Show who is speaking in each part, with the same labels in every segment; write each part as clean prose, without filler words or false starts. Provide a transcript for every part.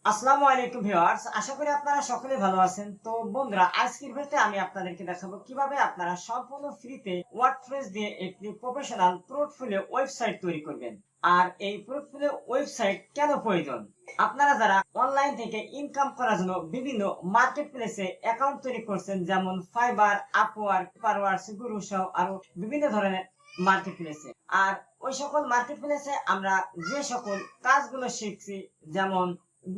Speaker 1: আসসালামু আলাইকুম ভিউয়ার্স, আশা করি আপনারা সকলে ভালো আছেন। তো বন্ধুরা, আজকের ভিডিওতে আমি আপনাদেরকে দেখাবো কিভাবে আপনারা সম্পূর্ণ ফ্রিতে ওয়ার্ডপ্রেস দিয়ে একটি প্রফেশনাল পোর্টফোলিও ওয়েবসাইট তৈরি করবেন। আর এই পোর্টফোলিও ওয়েবসাইট কেন প্রয়োজন? আপনারা যারা অনলাইন থেকে ইনকাম করার জন্য বিভিন্ন মার্কেট প্লেসে অ্যাকাউন্ট তৈরি করছেন, যেমন ফাইবার, আপওয়ার্ক, পারওয়ার্স, গুরু সহ আরো বিভিন্ন ধরনের মার্কেট প্লেসে, আর ওই সকল মার্কেট প্লেসে আমরা যে সকল কাজগুলো শিখছি, যেমন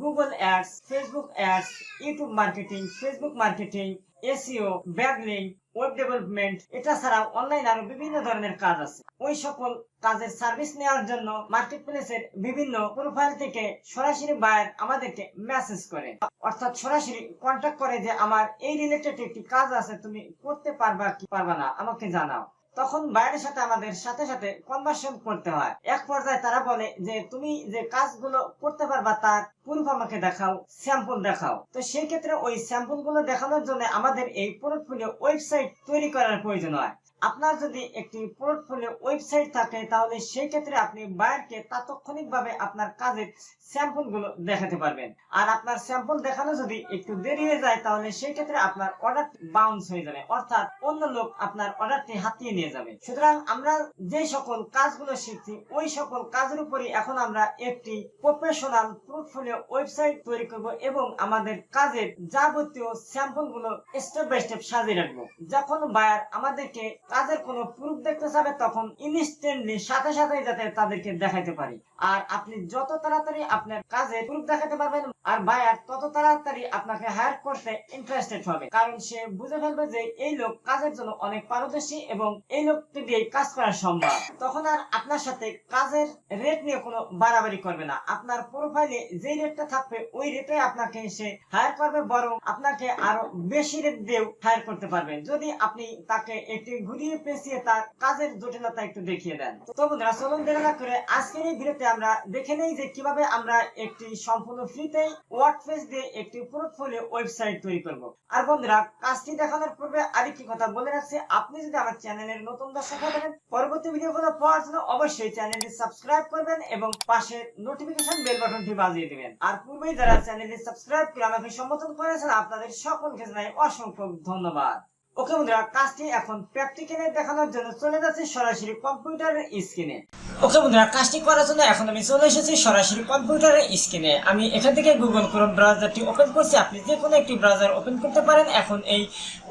Speaker 1: Google ads, Facebook ads, YouTube marketing, Facebook marketing, SEO, backlink, web development, এটা ছাড়াও অনলাইন আরো বিভিন্ন ধরনের কাজ আছে। ওই সকল কাজের সার্ভিস নেওয়ার জন্য মার্কেট প্লেসের বিভিন্ন প্রোফাইল থেকে সরাসরি বায়ার আমাদেরকে মেসেজ করে, অর্থাৎ সরাসরি কন্ট্যাক্ট করে যে আমার এই রিলেটেড একটি কাজ আছে, তুমি করতে পারবা কি পারবা না আমাকে জানাও। তখন বায়ারের সাথে আমাদের সাথে সাথে কনভার্সন করতে হয়। এক পর্যায়ে তারা বলে যে তুমি যে কাজগুলো করতে পারবা তার প্রুফ আমাকে দেখাও, স্যাম্পল দেখাও। তো সেই ক্ষেত্রে ওই স্যাম্পল গুলো দেখানোর জন্য আমাদের এই পোর্টফোলিও ওয়েবসাইট তৈরি করার প্রয়োজন হয়। আপনার যদি একটি পোর্টফোলিও ওয়েবসাইট থাকে, তাহলে সেই ক্ষেত্রে আপনি বায়ারকে তাৎক্ষণিকভাবে আপনার কাজের স্যাম্পল গুলো দেখাতে পারবেন। আর আপনার স্যাম্পল দেখানো যদি একটু দেরি হয়ে যায়, তাহলে সেই ক্ষেত্রে আপনার অর্ডার বাউন্স হয়ে যাবে, অর্থাৎ অন্য লোক আপনার অর্ডারটি হাতিয়ে নিয়ে যাবে। সুতরাং আমরা যে সকল কাজগুলো শিখছি, ওই সকল কাজের উপরই এখন আমরা একটি প্রফেশনাল পোর্টফোলিও ওয়েবসাইট তৈরি করব এবং আমাদের কাজের যাবতীয় স্যাম্পল গুলো স্টেপ বাই স্টেপ সাজিয়ে রাখবো। যখন বায়ার আমাদেরকে কাজের কোনো প্রুফ দেখতে চাবে, তখন ইনস্ট্যান্টলি সাথে সাথে যাতে তাদেরকে দেখাতে পারি। আর আপনি যত তাড়াতাড়ি আপনার কাজে প্রুফ দেখাতে পারবেন, আর বায়ার তত তাড়াতাড়ি আপনাকে হায়ার করতে ইন্টারেস্টেড হবে, কারণ সে বুঝে ফেলবে যে এই লোক কাজের জন্য অনেক পারদর্শী এবং এই লোকটি দিয়ে কাজ করা সম্ভব। তখন আর আপনার সাথে কাজের রেট নিয়ে কোনো বাড়াবাড়ি করবে না। আপনার প্রোফাইলে যে রেটটা থাকবে ওই রেটে আপনাকে সে হায়ার করবে, বরং আপনাকে আরো বেশি রেট দিয়েও হায়ার করতে পারবেন, যদি আপনি তাকে একটি ঘুরিয়ে পেঁচিয়ে তার কাজের জটিলতা একটু দেখিয়ে দেন। তো বন্ধুরা, চলুন দেরি না করে আজকের এই ভিডিওতে আমরা দেখে নেই যে কিভাবে আমরা একটি সম্পূর্ণ ফ্রিতে ওয়ার্ডপ্রেস দিয়ে একটি পোর্টফোলিও ওয়েবসাইট তৈরি করব। আর বন্ধুরা, কাজটি দেখানোর পূর্বে আরেকটি কথা বলে রাখছি, আপনি যদি আমার চ্যানেলের নতুন দর্শক হয়ে থাকেন, পরবর্তী ভিডিওগুলো পাওয়ার জন্য অবশ্যই চ্যানেলটি সাবস্ক্রাইব করবেন এবং পাশে নোটিফিকেশন বেল বাটনটি বাজিয়ে দিবেন। আর পূর্বেই যারা চ্যানেলটি সাবস্ক্রাইব করে আমাকে সমর্থন করেছেন, আপনাদের সকলকে জানাই অসংখ্য ধন্যবাদ। ওকে বন্ধুরা, কাজটি এখন প্র্যাকটিক্যালি দেখানোর জন্য চলে যাচ্ছি সরাসরি কম্পিউটারের স্ক্রিনে। ওকে বন্ধুরা, কাজটি করার জন্য এখন আমি চলে এসেছি সরাসরি কম্পিউটারের স্ক্রিনে। আমি এখান থেকে গুগল ক্রোম ব্রাউজারটি ওপেন করছি। আপনি যে কোনো একটি ব্রাউজার ওপেন করতে পারেন। এখন এই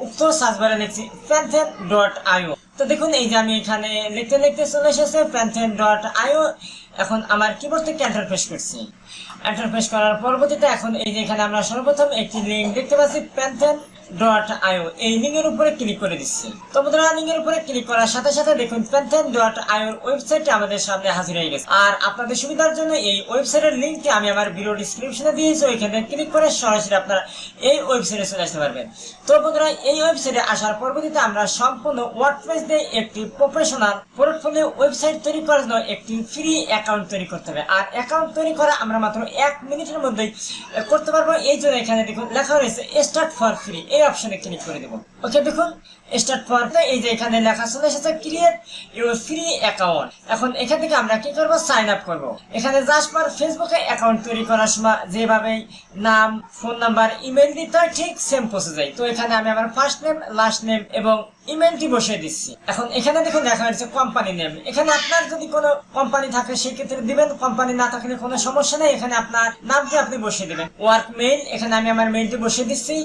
Speaker 1: উক্ত সার্চ বারে লিখছি panthen.io। তো দেখুন, এই যে আমি এখানে লিখতে লিখতে চলে এসেছে panthen.io। এখন আমার কিবোর্ড থেকে এন্টার প্রেস করছি। এন্টার প্রেস করার পরবর্তীতে এখন এই যে এখানে আমরা সর্বপ্রথম একটি লিংক দেখতে পাচ্ছি panthen.io, এই লিংকের উপরে ক্লিক করে দিচ্ছি। তো বন্ধুরা, লিংকের উপরে ক্লিক করার সাথে সাথে দেখুন panthen.io ওয়েবসাইটটি আমাদের সামনে হাজির হয়ে গেছে। আর আপনাদের সুবিধার জন্য এই ওয়েবসাইটের লিংকটি আমি আমার ভিডিও ডেসক্রিপশনে দিয়েছি, ওইখানে ক্লিক করে সরাসরি আপনারা এই ওয়েবসাইটে চলে আসতে পারবেন। তো বন্ধুরা, এই ওয়েবসাইটে আসার পরবর্তীতে আমরা সম্পূর্ণ ওয়ার্ডপ্রেস দিয়ে একটি প্রফেশনাল পোর্টফোলিও ওয়েবসাইট তৈরি করার জন্য একটি ফ্রি অ্যাকাউন্ট তৈরি করতে হবে। আর অ্যাকাউন্ট তৈরি করা আমরা মাত্র 1 মিনিটের মধ্যেই করতে পারবো। এই জন্য এখানে দেখুন লেখা রয়েছে স্টার্ট ফর ফ্রি, এই অপশনে ক্লিক করে দেব। ওকে, দেখুন স্টার্ট ফর, এই যে এখানে লেখা চলে এসেছে ক্রিয়েট ইউর ফ্রি অ্যাকাউন্ট। এখন এখান থেকে আমরা কি করব? সাইন আপ করব। এখানে জাস্ট পর ফেসবুকে অ্যাকাউন্ট তৈরি করার সময় যেভাবে নাম, ফোন নাম্বার, ইমেল দিতে হয়, ঠিক সেম প্রসেসই। তো এখানে আমি আমার ফার্স্ট নেম, লাস্ট নেম এবং ইমেলটি বসিয়ে দিচ্ছি। এখন এখানে দেখুন লেখা হয়েছে কোম্পানি নেম। এখানে আপনার যদি কোনো কোম্পানি থাকে সেই ক্ষেত্রে দিবেন, কোম্পানি না থাকলে কোনো সমস্যা নেই, এখানে আপনার নামটি আপনি বসিয়ে দিবেন। ওয়ার্ক মেইল, এখানে আমি আমার মেইলটি বসিয়ে দিচ্ছি।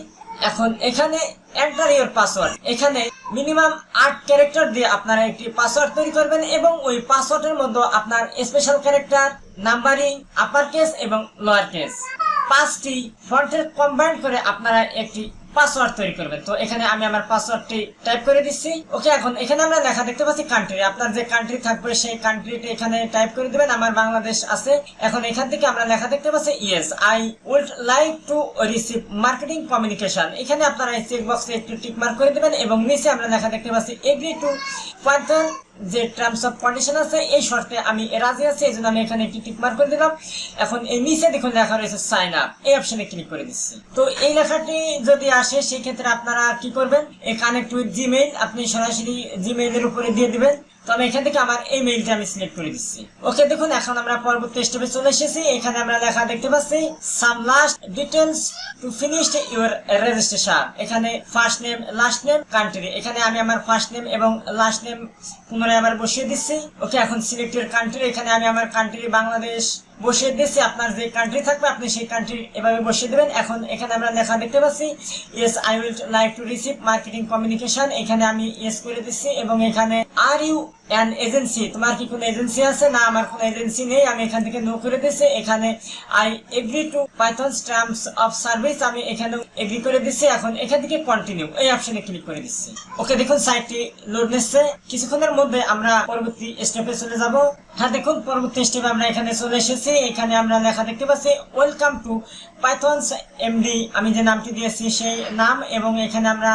Speaker 1: এখন এখানে এন্টার ইউর পাসওয়ার্ড, এখানে মিনিমাম 8 ক্যারেক্টার দিয়ে আপনারা একটি পাসওয়ার্ড তৈরি করবেন এবং ওই পাসওয়ার্ডের মধ্যে আপনার special character, numbering, upper case এবং লোয়ার কেস 5টি ফন্টের কম্বাইন করে আপনারা একটি পাসওয়ার্ড তৈরি করবেন। তো এখানে আমি আমার পাসওয়ার্ডটি টাইপ করে দিচ্ছি। ওকে, এখন এখানে আমরা লেখা দেখতে পাচ্ছি কান্ট্রি। আপনার যে কান্ট্রি থাকবে সেই কান্ট্রিটি এখানে টাইপ করে দিবেন। আমার বাংলাদেশ আছে। এখন এখান থেকে আমরা লেখা দেখতে পাচ্ছি yes I would like to receive marketing communication. এখানে আপনারা এই চেক বক্সে একটু টিক মার্ক করে দিবেন এবং নিচে আমরা লেখা দেখতে পাচ্ছি এগ্রি টু পাইথন যে টার্মস অফ কন্ডিশন আছে এই শর্তে আমি রাজি আছি, এই জন্য আমি এখানে একটি টিক মার্ক করে দিলাম। এখন এই নিচে দেখুন লেখা রয়েছে সাইন আপ, এই অপশনে ক্লিক করে দিচ্ছি। তো এই লেখাটি যদি আসে সেই ক্ষেত্রে আপনারা কি করবেন? এই কানেক্ট উইথ জিমেইল আপনি সরাসরি জিমেইলের উপরে দিয়ে দিবেন। তো আমি এখান থেকে আমার এই মেইলটা আমি সিলেক্ট করে দিচ্ছি। ওকে, দেখুন এখন আমরা পরবর্তী স্টেপে চলে এসেছি। এখানে আমরা লেখা দেখতে পাচ্ছি some last details to finish your registration. এখানে first name, last name, country. এখানে আমি আমার ফার্স্ট নেম এবং লাস্ট নেম পুনরায় আবার বসিয়ে দিচ্ছি। ওকে, এখন সিলেক্ট ইউর কান্ট্রি। এখানে আমি আমার কান্ট্রি বাংলাদেশ বসিয়ে দিচ্ছি। আপনার যে কান্ট্রি থাকবে আপনি সেই কান্ট্রি এভাবে বসিয়ে দেবেন। এখন এখানে আমরা লেখা দেখতে পাচ্ছি yes I will like to receive marketing communication. এখানে আমি ইয়েস করে দিচ্ছি এবং এখানে আর ইউ অ্যান এজেন্সি, তোমার কি কোনো এজেন্সি আছে? না, আমার কোনো এজেন্সি নেই। আমি এখান থেকে নো করে দিচ্ছি। এখানে I agree to Python's terms of service, আমি এখানে এগ্রি করে দিচ্ছি। এখন এখান থেকে কন্টিনিউ এই অপশনে ক্লিক করে দিচ্ছি। ওকে, দেখুন সাইটটি লোড নিচ্ছে। কিছুক্ষণের মধ্যে আমরা পরবর্তী স্টেপে চলে যাব। হ্যাঁ, দেখুন পরবর্তী স্টেপে আমরা এখানে চলে এসেছি। এখানে আমরা লেখা দেখতে পাচ্ছি ওয়েলকাম টু পাইথনস এমডি, আমি যে নামটি দিয়েছি সেই নাম। এবং এখানে আমরা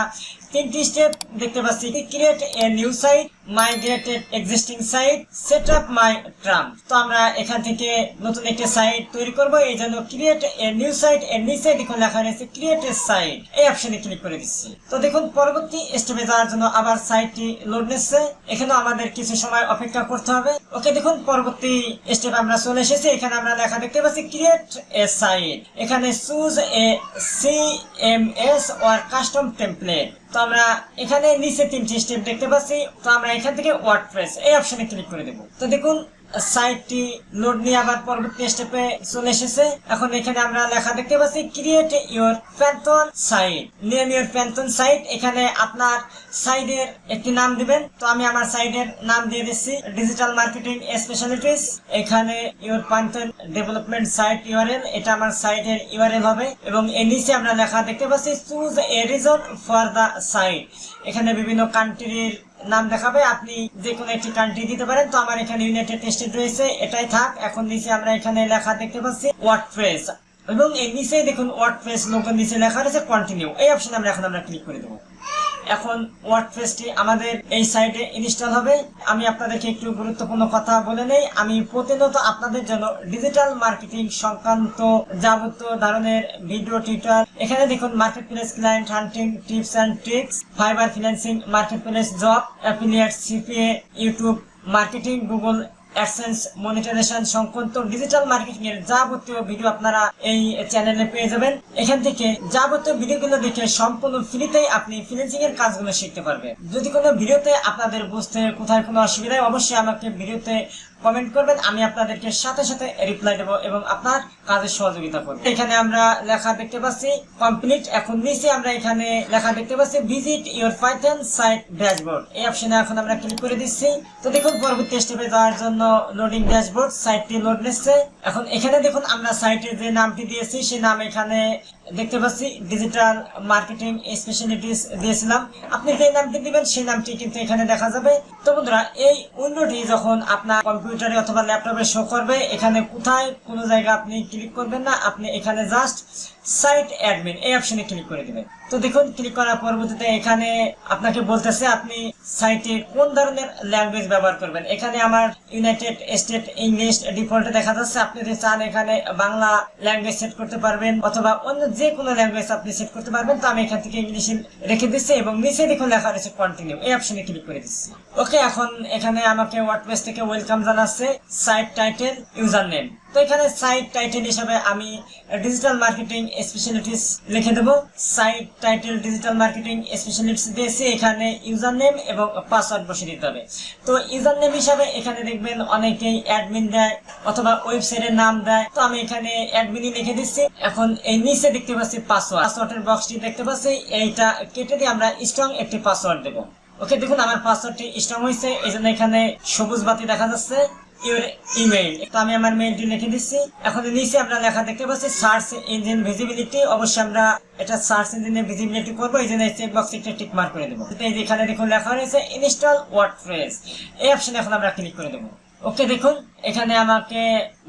Speaker 1: 3টি স্টেপ দেখতে পাচ্ছি। Create a new site, migrate existing site, set up my tram. তো আমরা এখান থেকে নতুন একটি সাইট তৈরি করব। এই জন্য ক্রিয়েট এ নিউ সাইট এর নিচে দেখুন লেখা রয়েছে ক্রিয়েট এ সাইট, এই অপশনে ক্লিক করে দিচ্ছি। তো দেখুন পরবর্তী স্টেপে যাওয়ার জন্য আবার সাইটটি লোড নিচ্ছে। এখানেও আমাদের কিছু সময় অপেক্ষা করতে হবে। ওকে, দেখুন পরবর্তী স্টেপে আমরা চলে এসেছি। এখানে আমরা লেখা দেখতে পাচ্ছি ক্রিয়েট এ সাইট। এখানে choose a CMS or custom template. তো আমরা এখানে নিচে 3টি স্টেপ দেখতে পাচ্ছি। তো আমরা এখান থেকে ওয়ার্ডপ্রেস এই অপশনে ক্লিক করে দেব। তো দেখুন সাইটটি লোড নিয়ে আবার পরবর্তী স্টেপে চলে এসেছে। এখন এখানে আমরা লেখা দেখতে পাচ্ছি create your Pantheon site, name your Pantheon site. এখানে আপনার সাইটের একটি নাম দিবেন। তো আমি আমার সাইটের নাম দিয়ে দিচ্ছি ডিজিটাল মার্কেটিং স্পেশালিটিস। এখানে ইউর প্যান্থন ডেভেলপমেন্ট সাইট ইউআরএল, এটা আমার সাইটের ইউআরএল হবে। এবং এর নিচে আমরা লেখা দেখতে পাচ্ছি choose a reason for the site. এখানে বিভিন্ন কান্ট্রির নাম দেখাবে, আপনি যে কোনো একটি কান্ট্রি দিতে পারেন। তো আমার এখানে ইউনাইটেড স্টেট রয়েছে, এটাই থাক। এখন নিচে আমরা এখানে লেখা দেখতে পাচ্ছি ওয়ার্ডপ্রেস এবং এর নিচে দেখুন ওয়ার্ডপ্রেস লোগোর নিচে লেখা রয়েছে কন্টিনিউ, এই অপশনে আমরা ক্লিক করে দেবো। এখন ওয়ার্ডপ্রেসটি আমাদের এই সাইটে ইনস্টল হবে। আমি আপনাদেরকে একটু গুরুত্বপূর্ণ কথা বলে নেই। আমি প্রতিনিয়ত আপনাদের জন্য ডিজিটাল মার্কেটিং সংক্রান্ত যাবতীয় ধরনের ভিডিও টিউটোরিয়াল, এখানে দেখুন marketplace, client hunting tips and tricks, Fiverr freelancing, marketplace, job, affiliate, CPA, YouTube marketing, Google AdSense monetization সংক্রান্ত ডিজিটাল মার্কেটিং এর যাবতীয় ভিডিও আপনারা এই চ্যানেলে পেয়ে যাবেন। এখান থেকে যাবতীয় ভিডিওগুলো দেখে সম্পূর্ণ ফ্রিতেই আপনি ফ্রিল্যান্সিং এর কাজগুলো শিখতে পারবেন। যদি কোনো ভিডিওতে আপনাদের বুঝতে কোথায় কোনো অসুবিধা হয় অবশ্যই আমাকে ভিডিওতে কমেন্ট করবেন, আমি আপনাদেরকে সাথে সাথে রিপ্লাই দেবো এবং আপনার কাজে সহযোগিতা করব। এখানে আমরা লেখা দেখতে পাচ্ছি কমপ্লিট। এখন নিচে আমরা এখানে লেখা দেখতে পাচ্ছি visit your Python site dashboard, এই অপশনে এখন আমরা ক্লিক করে দিচ্ছি। তো দেখুন পরবর্তী স্টেপে যাওয়ার জন্য লোডিং ড্যাশবোর্ড, সাইটটি লোড নিচ্ছে। এখন এখানে দেখুন আমরা সাইটের যে নামটি দিয়েছি সেই নাম এখানে দেখতে পাচ্ছি ডিজিটাল মার্কেটিং স্পেশালিটিস দিয়েছিলাম। আপনি যে নামটি দিবেন সেই নামটি কিন্তু এখানে দেখা যাবে। তো বন্ধুরা এই উইন্ডোটি যখন আপনার কম্পিউটারে অথবা ল্যাপটপে শো করবে, এখানে কোথায় কোনো জায়গা আপনি ক্লিক করবেন না, আপনি এখানে জাস্ট সাইট অ্যাডমিন এই অপশনে ক্লিক করে দিবেন। তো দেখুন ক্লিক করার পরবর্তীতে এখানে আপনাকে বলতেছে আপনি সাইটে কোন ধরনের ল্যাঙ্গুয়েজ ব্যবহার করবেন। এখানে আমার ইউনাইটেড স্টেট ইংলিশ ডিফল্টে দেখা যাচ্ছে। আপনি যদি চান এখানে বাংলা ল্যাঙ্গুয়েজ সেট করতে পারবেন অথবা অন্য যে কোনো ল্যাঙ্গুয়েজ আপনি সেট করতে পারবেন। তো আমি এখান থেকে ইংলিশ রেখে দিচ্ছি এবং নিচে দেখুন লেখা রয়েছে কন্টিনিউ, এই অপশনে ক্লিক করে দিচ্ছি। ওকে, এখন এখানে আমাকে ওয়ার্ডপ্রেস থেকে ওয়েলকাম জানাচ্ছে। Site title, user name. তো এখানে সাইট টাইটেল হিসাবে আমি ডিজিটাল মার্কেটিং স্পেশালিটিস লিখে দেবো। Site title digital marketing specialities দিয়েছি। এখানে ইউজার নেম এবং পাসওয়ার্ড বসিয়ে দিতে হবে। তো ইউজার নেম হিসাবে এখানে দেখবেন অনেকেই অ্যাডমিন দেয় অথবা ওয়েবসাইটের নাম দেয়। তো আমি এখানে অ্যাডমিনই লিখে দিচ্ছি। এখন এই নিচে দেখতে পাচ্ছি পাসওয়ার্ডের বক্সটি দেখতে পাচ্ছি, এইটা কেটে দিয়ে আমরা স্ট্রং একটি পাসওয়ার্ড দেবো। ওকে, দেখুন আমার পাসওয়ার্ডটি স্ট্রং হয়েছে, এই জন্য এখানে সবুজ বাতি দেখা যাচ্ছে। ইউর ইমেইল, তো আমি আমার মেইলটি লিখে দিচ্ছি। এখন নিচে আমরা লেখা দেখতে পাচ্ছি সার্চ ইঞ্জিন ভিজিবিলিটি। অবশ্যই আমরা এটা সার্চ ইঞ্জিনের ভিজিবিলিটি করবো, এই জন্য চেক বক্সে একটা টিক মার্ক করে দেবো। এই যে এখানে দেখুন লেখা রয়েছে ইনস্টল ওয়ার্ডপ্রেস, এই অপশনে এখন আমরা ক্লিক করে দেবো। ওকে, দেখুন এখানে আমাকে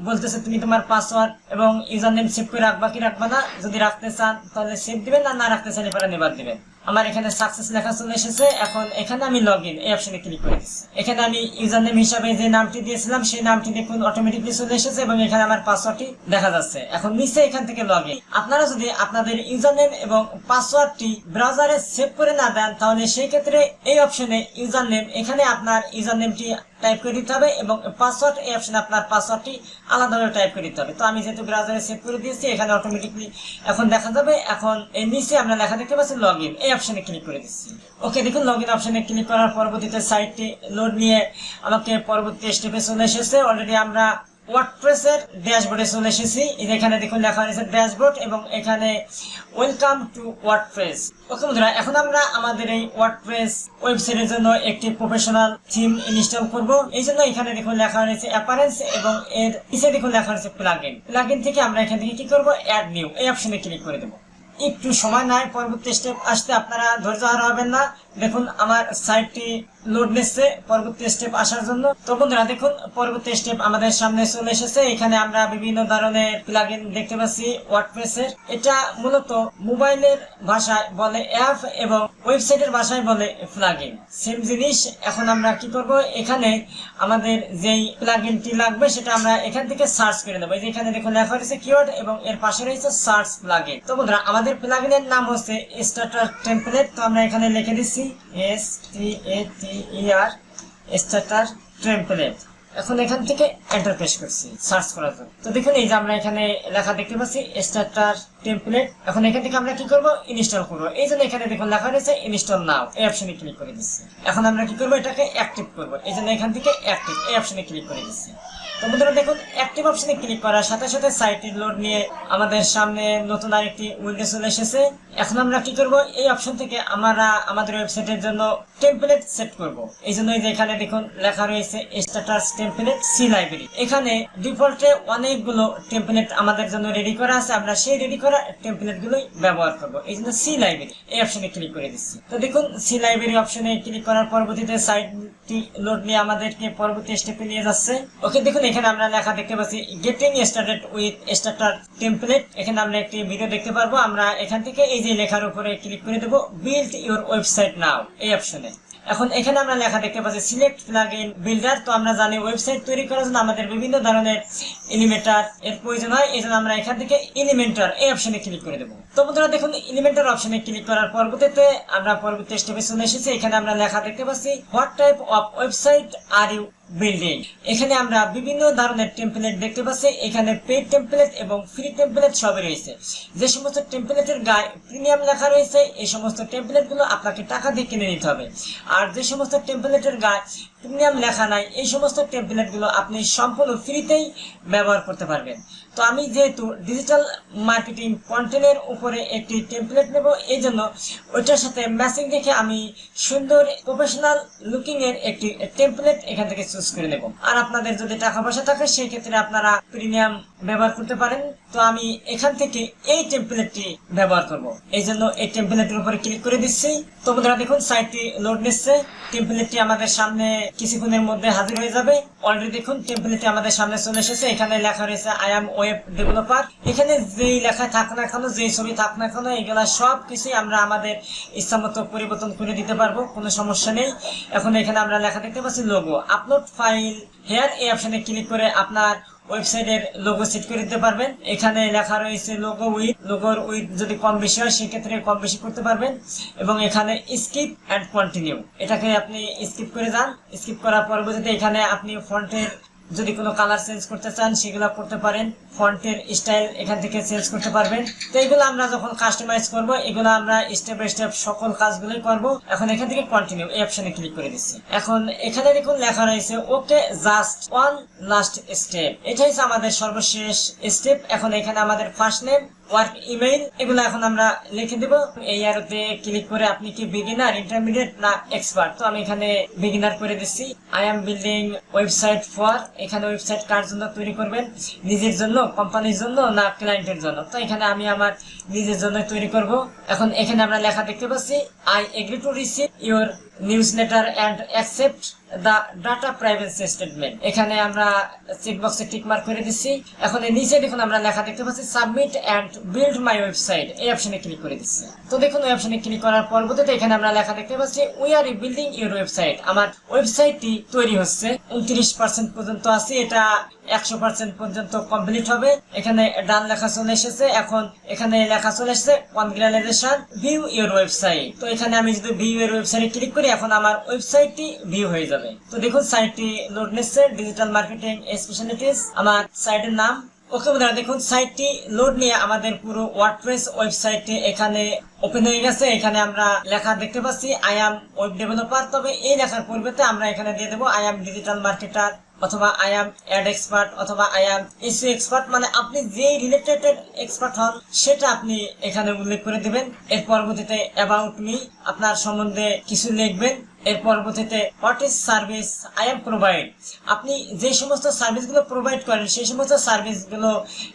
Speaker 1: বলতেছে তুমি তোমার পাসওয়ার্ড এবং ইউজার নেম সেভ করে রাখবা কি রাখবা না। যদি রাখতে চান তাহলে সেভ দিবেন, আর না রাখতে চান এবারে নেবার দিবেন। আমার এখানে সাকসেস লেখা চলে এসেছে। এখন এখানে আমি লগ ইন এই অপশনে ক্লিক করে দিচ্ছি। এখানে আমি ইউজার নেম হিসাবে যে নামটি দিয়েছিলাম সেই নামটি দেখুন অটোমেটিকলি চলে এসেছে এবং এখানে আমার পাসওয়ার্ডটি দেখা যাচ্ছে। এখন নিচে এখান থেকে লগ ইন। আপনারা যদি আপনাদের ইউজার নেম এবং পাসওয়ার্ডটি ব্রাউজারে সেভ করে না দেন তাহলে সেই ক্ষেত্রে এই অপশনে ইউজার নেম, এখানে আপনার ইউজার নেমটি টাইপ করে দিতে হবে এবং পাসওয়ার্ড এই অপশনে আপনার পাসওয়ার্ডটি আলাদাভাবে টাইপ করে দিতে হবে। তো আমি যেহেতু ব্রাউজারে সেভ করে দিয়েছি এখানে অটোমেটিকলি এখন দেখা যাবে। এখন এর নিচে আমরা লেখা দেখতে পাচ্ছি লগ ইন এই অপশনে ক্লিক করে দিচ্ছি। ওকে, দেখুন লগ ইন অপশনে ক্লিক করার পরবর্তীতে সাইটটি লোড নিয়ে আমাকে পরবর্তী স্টেপে চলে এসেছে। অলরেডি আমরা ওয়ার্ডপ্রেস এর ড্যাশবোর্ডে চলে এসেছি। এখানে দেখুন লেখা রয়েছে ড্যাশবোর্ড এবং এখানে ওয়েলকাম টু ওয়ার্ডপ্রেস। ওকে বন্ধুরা, এখন আমরা আমাদের এই ওয়ার্ডপ্রেস ওয়েবসাইটের জন্য একটি প্রফেশনাল থিম ইনস্টল করব। এই জন্য এখানে দেখুন লেখা রয়েছে অ্যাপারেন্স এবং এর নিচে দেখুন লেখা রয়েছে প্লাগইন। প্লাগইন থেকে আমরা এখান থেকে কি করব, অ্যাড নিউ এই অপশনে ক্লিক করে দেব। একটু সময় নাই পরবর্তী স্টেপ আসতে, আপনারা ধৈর্য হারাবেন না। দেখুন আমার সাইটটি লোড নিচ্ছে পরবর্তী স্টেপ আসার জন্য। তো বন্ধুরা দেখুন পরবর্তী স্টেপ আমাদের সামনে চলে এসেছে। এখানে আমরা বিভিন্ন ধরনের প্লাগইন দেখতে পাচ্ছি ওয়ার্ডপ্রেস এর। এটা মূলত মোবাইলের ভাষায় বলে অ্যাপ এবং ওয়েবসাইটের ভাষায় বলে প্লাগইন, সেম জিনিস। এখন আমরা কি করব, এখানে আমাদের যেই প্লাগইনটি লাগবে সেটা আমরা এখান থেকে সার্চ করে নেব। এই যে এখানে দেখুন লেখা রয়েছে কিওয়ার্ড এবং এর পাশে রয়েছে সার্চ প্লাগইন। তো বন্ধুরা আমাদের প্লাগইনের নাম হচ্ছে স্টার্টার টেমপ্লেট। তো আমরা এখানে লিখে দিচ্ছি STATER স্টার্টার টেমপ্লেট। এখন এখান থেকে এন্টার প্রেস করছি সার্চ করার জন্য। তো দেখুন এই যে আমরা এখানে লেখা দেখতে পাচ্ছি স্টার্টার টেমপ্লেট। এখন এখান থেকে আমরা কি করব, ইনস্টল করব। এই জন্য এখানে দেখুন লেখা রয়েছে ইনস্টল নাও এই অপশনে ক্লিক করে দিচ্ছি। এখন আমরা কি করব, এটাকে অ্যাক্টিভ করব। এই জন্য এখান থেকে অ্যাক্টিভ এই অপশনে ক্লিক করে দিচ্ছি। তো বন্ধুরা দেখুন অ্যাক্টিভ অপশনে ক্লিক করার সাথে সাথে সাইটটি লোড নিয়ে আমাদের সামনে নতুন আরেকটি উইন্ডো চলে এসেছে। এখন আমরা কি করব, এই অপশন থেকে আমরা আমাদের ওয়েবসাইটের জন্য টেমপ্লেট সেট করব। এই জন্য এই যে এখানে দেখুন লেখা রয়েছে স্ট্যাটাস টেমপ্লেট সি লাইব্রেরি। এখানে ডিফল্টে অনেকগুলো টেমপ্লেট আমাদের জন্য রেডি করা আছে, আমরা সেই রেডি করা টেমপ্লেট গুলোই ব্যবহার করব। এই জন্য সি লাইব্রেরি এই অপশনে ক্লিক করে দিচ্ছি। তো দেখুন সি লাইব্রেরি অপশনে ক্লিক করার পরবর্তীতে সাইটটি লোড নিয়ে আমাদেরকে পরবর্তী স্টেপে নিয়ে যাচ্ছে। ওকে, দেখুন এখানে আমরা লেখা দেখতে পাচ্ছি getting started with starter template. এখানে আমরা একটি ভিডিও দেখতে পারবো। আমরা এখান থেকে এই যে লেখার উপরে ক্লিক করে দেব বিল্ড ইউর ওয়েবসাইট নাও এই অপশনে। এখন এখানে আমরা লেখা দেখতে পাচ্ছি সিলেক্ট প্লাগইন বিল্ডার। তো আমরা জানি ওয়েবসাইট তৈরি করার জন্য আমাদের বিভিন্ন ধরনের এলিমেন্টর এর প্রয়োজন হয়। এই জন্য আমরা এখান থেকে এলিমেন্টর এই অপশনে ক্লিক করে দেবো। তো বন্ধুরা দেখুন এলিমেন্টর অপশনে ক্লিক করার পরবর্তীতে আমরা পরবর্তী স্টেপে চলে এসেছি। এখানে আমরা লেখা দেখতে পাচ্ছি what type of website are you building. এখানে আমরা বিভিন্ন ধরনের টেমপ্লেট দেখতে পাচ্ছি। এখানে পেইড টেমপ্লেট এবং ফ্রি টেমপ্লেট সবই রয়েছে। যে সমস্ত টেমপ্লেটের গায়ে প্রিমিয়াম লেখা রয়েছে এই সমস্ত টেমপ্লেট গুলো আপনাকে টাকা দিয়ে কিনে নিতে হবে। আর যে সমস্ত টেমপ্লেটের গায়ে প্রিমিয়াম লেখা নাই এই সমস্ত টেমপ্লেট গুলো আপনি সম্পূর্ণ ফ্রিতেই ব্যবহার করতে পারবেন। তো আমি যেহেতু ডিজিটাল মার্কেটিং কন্টেন্টের উপরে একটি টেমপ্লেট নেব, এই জন্য ওইটার সাথে ম্যাচিং দেখে আমি সুন্দর প্রফেশনাল লুকিং এর একটি টেমপ্লেট এখান থেকে চুজ করে নেব। আর আপনাদের যদি টাকা পয়সা থাকে সেই ক্ষেত্রে আপনারা প্রিমিয়াম ব্যবহার করতে পারেন। তো আমি এখান থেকে এই টেমপ্লেটটি ব্যবহার করব। এই জন্য এই টেমপ্লেটের উপরে ক্লিক করে দিচ্ছি। তো বন্ধুরা দেখুন সাইটটি লোড নিচ্ছে। টেমপ্লেটটি আমাদের সামনে কিছুক্ষণের মধ্যে হাজির হয়ে যাবে। অলরেডি দেখুন টেমপ্লেটটি আমাদের সামনে চলে এসেছে। এখানে লেখা রয়েছে আই এম ওয়েব ডেভেলপার। এখানে যেই লেখা থাক না কেন, যেই ছবি থাক না কেন, এগুলা সব কিছুই আমরা আমাদের ইচ্ছামতো পরিবর্তন করে দিতে পারবো, কোনো সমস্যা নেই। এখন এখানে আমরা লেখা দেখতে পাচ্ছি লোগো আপলোড ফাইল হেয়ার এই অপশনে ক্লিক করে আপনার ওয়েবসাইটের লোগো সেট করে দিতে পারবেন। এখানে লেখা রয়েছে লোগো উইথ, লোগোর উইথ যদি কম বেশি হয় সেক্ষেত্রে কম বেশি করতে পারবেন। এবং এখানে স্কিপ অ্যান্ড কন্টিনিউ এটাকে আপনি স্কিপ করে যান। স্কিপ করার পরবর্তীতে এখানে আপনি ফন্টের যদি কোনো কালার চেঞ্জ করতে চান সেগুলো করতে পারেন। ফন্টের স্টাইল এখান থেকে চেঞ্জ করতে পারবেন। তো এগুলো আমরা যখন কাস্টমাইজ করব এগুলো আমরা স্টেপ বাই স্টেপ সকল কাজগুলোই করব। এখন এখান থেকে কন্টিনিউ এই অপশনে ক্লিক করে দিচ্ছি। এখন এখানে দেখুন লেখা রয়েছে ওকে জাস্ট ওয়ান লাস্ট স্টেপ। এটাই হচ্ছে আমাদের সর্বশেষ স্টেপ। এখন এখানে আমাদের ফার্স্ট নেম, ওয়ার্ক ইমেইল এগুলো এখন আমরা লিখে দেব। এই অ্যারোতে ক্লিক করে আপনি কি বিগিনার, ইন্টারমিডিয়েট না এক্সপার্ট। তো আমি এখানে বিগিনার করে দিচ্ছি। I am building website for, এখানে ওয়েবসাইট কার জন্য তৈরি করবেন, নিজের জন্য, কোম্পানির জন্য না ক্লায়েন্টের জন্য। তো এখানে আমি আমার নিজের জন্য তৈরি করব। এখন এখানে আমরা লেখা দেখতে পাচ্ছি I agree to receive your newsletter and accept the data privacy statement. এখানে আমরা চেক বক্সে টিক মার্ক করে দিচ্ছি। এখন এই নিচে দেখুন আমরা লেখা দেখতে পাচ্ছি submit and build my website, এই অপশনে ক্লিক করে দিচ্ছি। তো দেখুন ওই অপশনে ক্লিক করার পরবর্তীতে এখানে আমরা লেখা দেখতে পাচ্ছি we are building your website. আমার ওয়েবসাইটটি তৈরি হচ্ছে, 29% পর্যন্ত আছে, এটা 100% পর্যন্ত কমপ্লিট হবে। এখানে ডান লেখা চলে এসেছে। এখন এখানে লেখা চলে এসেছে কনগ্রাচুলেশন ভিউ ইউর ওয়েবসাইট। তো এখানে আমি যদি ভিউ এর ওয়েবসাইটে ক্লিক করি এখন আমার ওয়েবসাইটটি ভিউ হয়ে যাবে। তো দেখুন সাইটটি লোড নিচ্ছে, ডিজিটাল মার্কেটিং স্পেশালিটিস আমার সাইটের নাম। ওকে বন্ধুরা, দেখুন সাইটটি লোড নিয়ে আমাদের পুরো ওয়ার্ডপ্রেস ওয়েবসাইটটি এখানে ওপেন হয়ে গেছে। এখানে আমরা লেখা দেখতে পাচ্ছি আই এম ওয়েব ডেভেলপার। তবে এই লেখার পরিবর্তে আমরা এখানে দিয়ে দেবো আই এম ডিজিটাল মার্কেটার, অথবা আই এম অ্যাড এক্সপার্ট, অথবা আই এম এসইও এক্সপার্ট। মানে আপনি যে রিলেটেড এক্সপার্ট হন সেটা আপনি এখানে উল্লেখ করে দিবেন। এর পরবর্তীতে অ্যাবাউট মি, আপনার সম্বন্ধে কিছু লিখবেন। এর পরবর্তীতে what is service I am provide, আপনি যে সমস্ত সার্ভিসগুলো প্রোভাইড করেন সেই সমস্ত সার্ভিসগুলো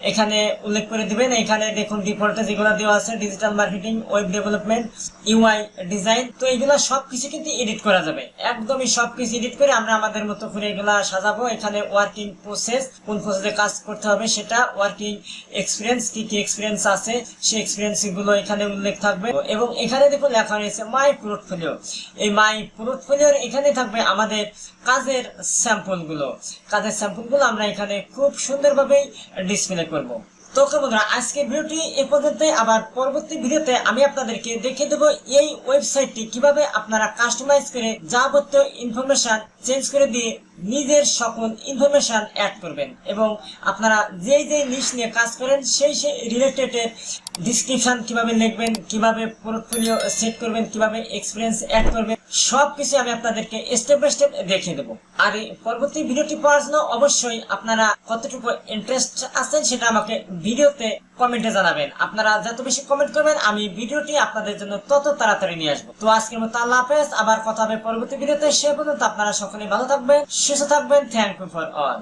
Speaker 1: এখানে উল্লেখ করে দিবেন। এখানে দেখুন ডিফল্টে যেগুলো দেওয়া আছে digital marketing, web development, UI design. তো এইগুলা সবকিছু কিন্তু এডিট করা যাবে, একদমই সবকিছু এডিট করে আমরা আমাদের মতো করে এগুলা সাজাবো। এখানে ওয়ার্কিং প্রসেস, কোন প্রসেসে কাজ করতে হবে সেটা, ওয়ার্কিং এক্সপিরিয়েন্স, কি কি এক্সপিরিয়েন্স আছে সেই এক্সপিরিয়েন্স গুলো এখানে উল্লেখ থাকবে। এবং এখানে দেখুন লেখা রয়েছে মাই পোর্টফোলিও। এই মাই পোর্টফোলিওর এখানে থাকবে আমাদের কাজের স্যাম্পলগুলো। কাজের স্যাম্পলগুলো আমরা এখানে খুব সুন্দরভাবে ডিসপ্লে করব। তো বন্ধুরা, আজকের ভিডিওটি এ পর্যন্ত। আবার পরবর্তী ভিডিওতে আমি আপনাদেরকে দেখিয়ে দেবো এই ওয়েবসাইটটি কিভাবে আপনারা কাস্টমাইজ করে যাবতীয় ইনফরমেশন চেঞ্জ করে দিয়ে নিজের সকল ইনফরমেশন অ্যাড করবেন, এবং আপনারা যেই নিশ নিয়ে কাজ করেন সেই রিলেটেড ডিসক্রিপশন কিভাবে লিখবেন, কিভাবে পোর্টফোলিও সেট করবেন, কিভাবে এক্সপিরিয়েন্স অ্যাড করবেন, সবকিছু আমি আপনাদেরকে স্টেপ বাই স্টেপ দেখিয়ে দেবো। আর এই পরবর্তী ভিডিওটি পাওয়ার জন্য অবশ্যই আপনারা কতটুকু ইন্টারেস্ট আছেন সেটা আমাকে ভিডিওতে কমেন্টে জানাবেন। আপনারা যত বেশি কমেন্ট করবেন আমি ভিডিওটি আপনাদের জন্য তত তাড়াতাড়ি নিয়ে আসবো। তো আজকের মতো আল্লাহ হাফেজ, আবার কথা হবে পরবর্তী ভিডিওতে। সে পর্যন্ত আপনারা সকলে ভালো থাকবেন, সুস্থ থাকবেন। Thank you for all.